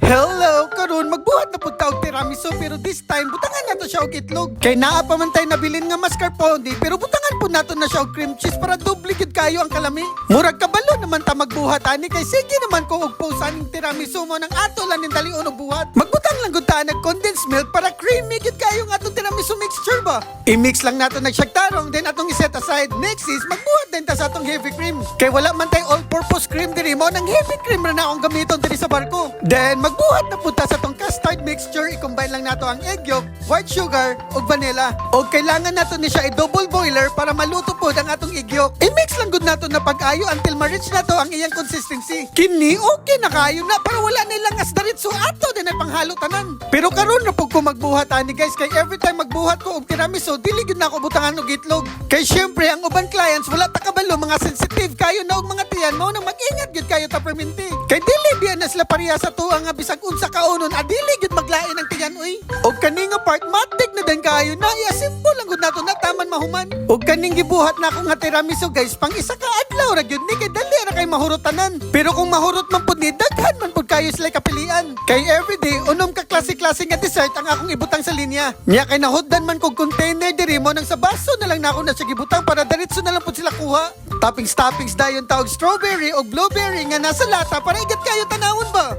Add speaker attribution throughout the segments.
Speaker 1: Hello! Karon magbuhat na punta og tiramisu pero this time butangan nato siya og itlog. Kay naa pa man tay nabilin nga mascarpone pero butangan po nato na siya og cream cheese para doble gid kayo ang kalami. Murag kabalo naman ta magbuhat ani kay sige naman ko og posan ning tiramisu mo nang ato lang ning dalion og buhat. Magbutang lang gud ta nag condensed milk para creamy gid kayo ang atong tiramisu mixture ba. I-mix lang nato nagsyagtarong then atong i-set aside. Next is magbuhat din ta sa atong heavy cream. Kay wala man tay all-purpose cream diri mo nang heavy cream ra na akong gamiton diri sa barko. Then magbuhat na punta sa tong custard mixture, i-combine lang nato ang egg yolk, white sugar, ug vanilla. O kailangan nato ni siya i-double boiler para maluto po ang atong egg yolk. I-mix lang gud nato na pag-ayo until ma-reach nato ang iyang consistency. Kini okay na kayo na para wala nilang asdaritso ato din ang panghalo tanan. Pero karon ra pug ko magbuhat ani guys kay every time magbuhat ko og tiramisu dili gid na ako butangan og itlog. Kay syempre ang uban clients wala ta kabalo mga sensitive kayo na og mga tiyan mo nang mag-ingat gid kayo ta perminti. Kay dili biya na sila pareha sa tuwa nga bisag unsa kaunon adili gid maglain ang tiyan uy. Og kani nga part matik na din kayo na iya simple lang gud nato na taman mahuman. Og kaning gibuhat na ako nga tiramisu guys pang isa ka adlaw ra gyud ni kay dali ra kay mahurot tanan. Pero kung mahurot man pud ni daghan man pud kayo sila kapilian. Kay everyday unom ka klase-klase nga dessert ang akong ibutang sa linya. Nya kay nahuddan man kog container diri mo nang sa baso na lang nako na siya gibutang para diretso na lang pud sila kuha. Toppings dayon taog strawberry o blueberry nga nasa lata para igat kayo tanawon ba.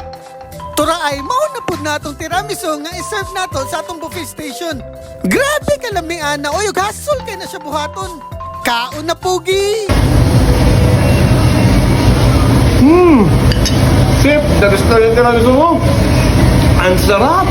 Speaker 1: Tura ay mao na pud natong tiramisu nga i-serve nato sa atong buffet station. Grabe ka lamian na oy gasol kay na siya buhaton. Kaon na pugi.
Speaker 2: Sip, nagustuhan yung tiramisu mo. Ang sarap!